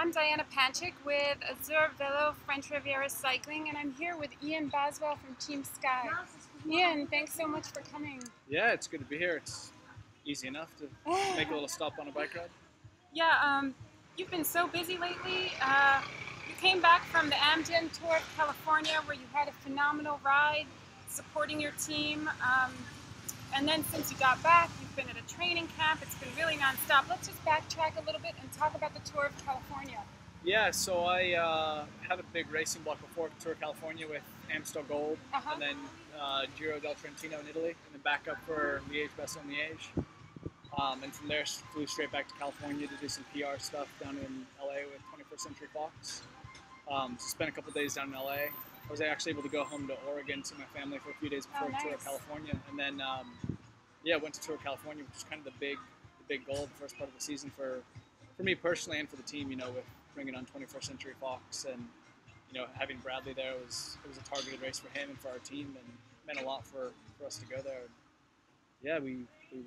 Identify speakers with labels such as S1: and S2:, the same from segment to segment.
S1: I'm Diana Panchik with Azur Vélo French Riviera Cycling, and I'm here with Ian Boswell from Team Sky. Ian, thanks so much for coming.
S2: Yeah, it's good to be here. It's easy enough to make a little stop on a bike ride.
S1: Yeah, you've been so busy lately. You came back from the Amgen Tour of California where you had a phenomenal ride supporting your team. And then since you got back, you've been at a training camp. It's been really nonstop. Let's just backtrack a little bit and talk about the Tour of California.
S2: Yeah, so I had a big racing block before Tour of California with Amstel Gold, and then Giro del Trentino in Italy, and then back up for Liège-Bastogne-Liège. And from there, flew straight back to California to do some PR stuff down in LA with 21st Century Fox. So spent a couple days down in LA. I was actually able to go home to Oregon to my family for a few days before Tour of California, and then went to Tour of California, which is kind of the big goal, the first part of the season for me personally and for the team. You know, with bringing on 21st Century Fox and having Bradley there was a targeted race for him and for our team, and meant a lot for us to go there. Yeah, we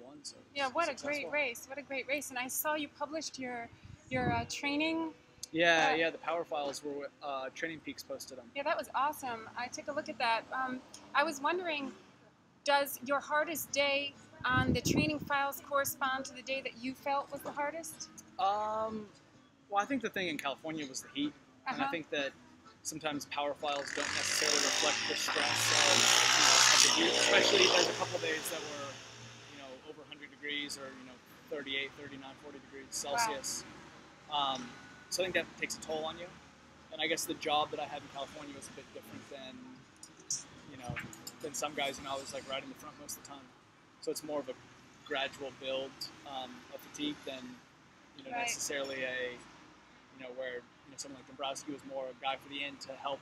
S2: won. So
S1: yeah, what a great race! What a great race! And I saw you published your training.
S2: Yeah, the Powerfiles were Training Peaks posted them.
S1: Yeah, that was awesome. I took a look at that. I was wondering, does your hardest day on the training files correspond to the day that you felt was the hardest?
S2: Well, I think the thing in California was the heat, and I think that sometimes Powerfiles don't necessarily reflect the stress of the heat. Especially there's a couple days that were over 100 degrees or 38, 39, 40 degrees Celsius. Wow. So I think that takes a toll on you, and I guess the job that I had in California was a bit different than some guys. I was like riding the front most of the time, so it's more of a gradual build of fatigue than necessarily a where someone like Dombrowski was more a guy for the end to help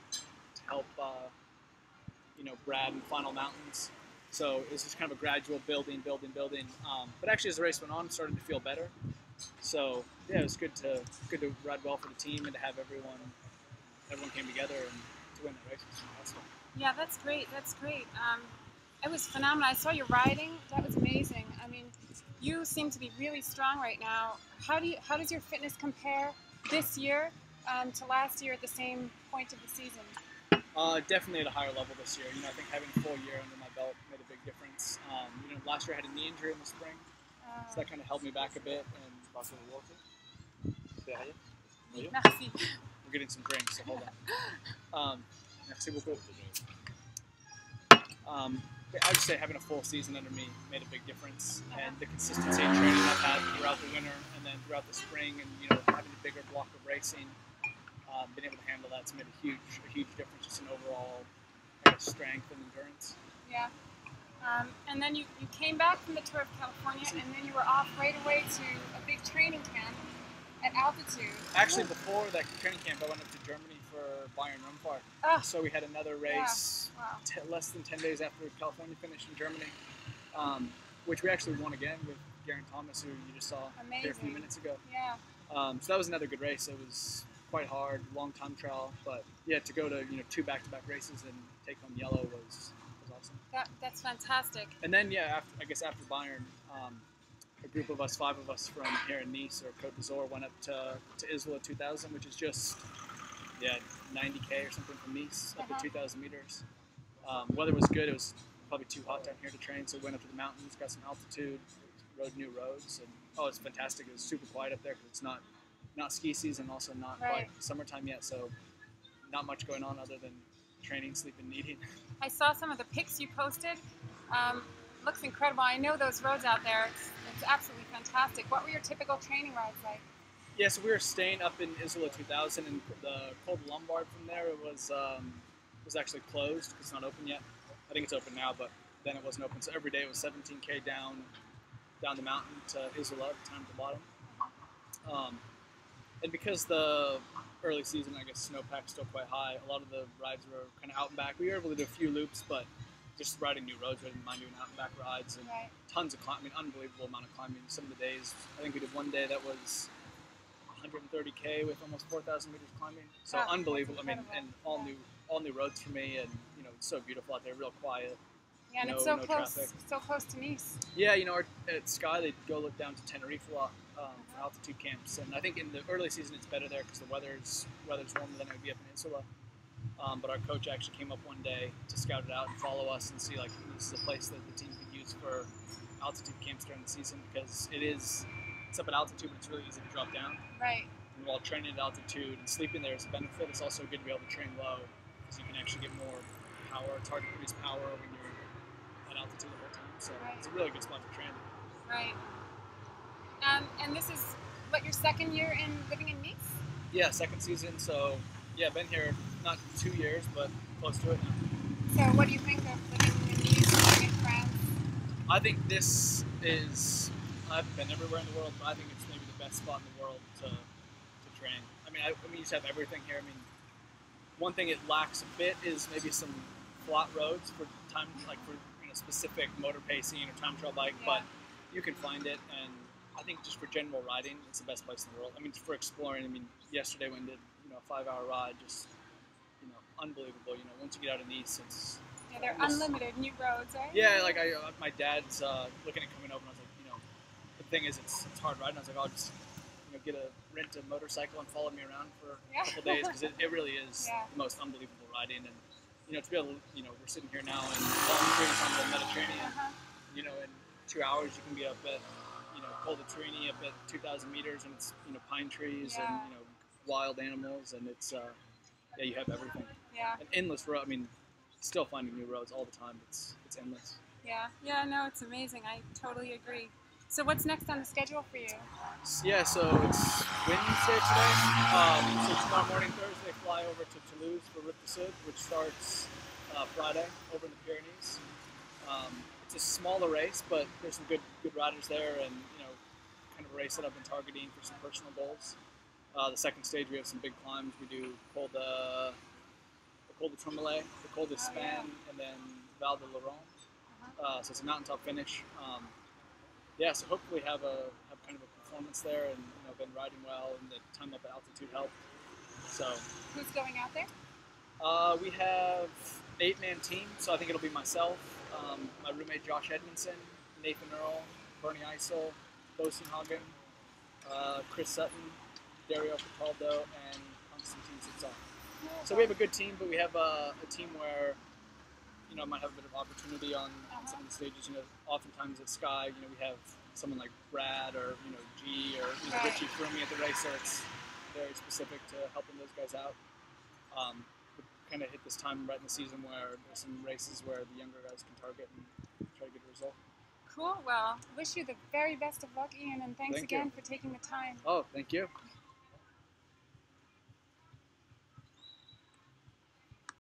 S2: Brad in final mountains. So it was just kind of a gradual building. But actually, as the race went on, it started to feel better. So yeah, it was good to ride well for the team and to have everyone came together and to win the race was awesome.
S1: Yeah, that's great. That's great. It was phenomenal. I saw you riding. That was amazing. I mean, you seem to be really strong right now. How does your fitness compare this year to last year at the same point of the season?
S2: Definitely at a higher level this year. I think having a full year under my belt made a big difference. Last year I had a knee injury in the spring, so that kind of held me back a bit. And
S1: Merci.
S2: We're getting some drinks, so hold on. Merci beaucoup. I would say having a full season under me made a big difference, and the consistency in training I've had throughout the winter and then throughout the spring, and having a bigger block of racing, being able to handle that's made a huge difference just in overall strength and endurance.
S1: Yeah. And then you came back from the Tour of California, and then you were off right away to a big training camp at altitude.
S2: Actually, before that training camp, I went up to Germany for Bayern Rundfahrt. So we had another race less than 10 days after California finished in Germany, which we actually won again with Geraint Thomas, who you just saw here a few minutes ago.
S1: Yeah.
S2: So that was another good race. It was quite hard, long time trial, but yeah, to go to 2 back-to-back races and take home yellow was awesome.
S1: That's fantastic.
S2: And then after Bayern, a group of us, 5 of us from here in Nice or Côte d'Azur, went up to Isola 2000, which is just 90K or something from Nice, up at 2,000 meters. Weather was good. It was probably too hot down here to train, so we went up to the mountains, got some altitude, rode new roads, and it's fantastic. It was super quiet up there because it's not ski season, also not quite summertime yet, so not much going on other than training, sleeping, and eating.
S1: I saw some of the pics you posted. Looks incredible. I know those roads out there. It's absolutely fantastic. What were your typical training rides like?
S2: Yeah, so we were staying up in Isola 2000, and the Col de Lombard from there was actually closed because it's not open yet. I think it's open now, but then it wasn't open. So every day it was 17K down the mountain to Isola, down to the bottom. And because the early season, I guess, snowpack's still quite high, a lot of the rides were kind of out and back. We were able to do a few loops, but just riding new roads, I didn't mind doing out and back rides, and tons of climbing, unbelievable amount of climbing. Some of the days, I think we did one day that was 130K with almost 4,000 meters climbing. So unbelievable. I mean, and all new roads for me, and it's so beautiful out there, real quiet.
S1: Yeah, and it's so close to Nice.
S2: Yeah, at Sky they go look down to Tenerife a lot. for altitude camps. And I think in the early season it's better there because the weather's warmer than it would be up in Insula. But our coach actually came up one day to scout it out and follow us and see like this is a place that the team could use for altitude camps during the season because it's up at altitude, but it's really easy to drop down.
S1: Right.
S2: And while training at altitude and sleeping there is a benefit, it's also good to be able to train low because you can actually get more power. It's hard to produce power when you're at altitude the whole time. So it's a really good spot to train.
S1: Right. And this is what, your second year in living in Nice?
S2: Yeah, second season. So yeah, been here not 2 years, but close to it now.
S1: So what do you think of living in Nice, living in France?
S2: I think this is, I haven't been everywhere in the world, but I think it's maybe the best spot in the world to train. I mean, you just have everything here. I mean, one thing it lacks a bit is maybe some flat roads for time, like for specific motor pacing or time trial bike, but you can find it. And I think just for general riding, it's the best place in the world. I mean, for exploring. I mean, yesterday when we did a 5-hour ride, just unbelievable. Once you get out of Nice, it's
S1: they're unlimited new roads, right?
S2: Yeah, like my dad's looking at coming over, and I was like, the thing is, it's hard riding. I was like, I'll just rent a motorcycle and follow me around for a couple days because it really is the most unbelievable riding. And to be able to, we're sitting here now in palm trees on the Mediterranean. In 2 hours you can be up at Col de Trini up at 2,000 meters, and it's pine trees and wild animals, and it's you have everything.
S1: Yeah.
S2: An endless road. I mean, still finding new roads all the time. It's endless.
S1: Yeah, no, it's amazing. I totally agree. So what's next on the schedule for you?
S2: Yeah, so it's Wednesday today. So tomorrow morning, Thursday, fly over to Toulouse for Rive du Sud, which starts Friday over in the Pyrenees. It's a smaller race, but there's some good riders there, and kind of race it up in targeting for some personal goals. The second stage, we have some big climbs. We do Col de Tourmalet, the Col de Span, and then Val de Laurent. So it's a mountaintop finish. So hopefully have kind of a performance there, and been riding well, and the time up at altitude helped. So
S1: who's going out there?
S2: We have an 8-man team, so I think it'll be myself, my roommate Josh Edmondson, Nathan Earl, Bernie Eisel, Bo Hagen, Chris Sutton, Dario Cataldo, and Constantine Zitsar. So we have a good team, but we have a team where might have a bit of opportunity on some of the stages. Oftentimes at Sky, we have someone like Brad or G or Richie Frumey at the race, so it's very specific to helping those guys out. We kind of hit this time right in the season where there's some races where the younger guys can target and try to get a result.
S1: Cool. Well, wish you the very best of luck, Ian, and thanks again for taking the time.
S2: Oh, thank you.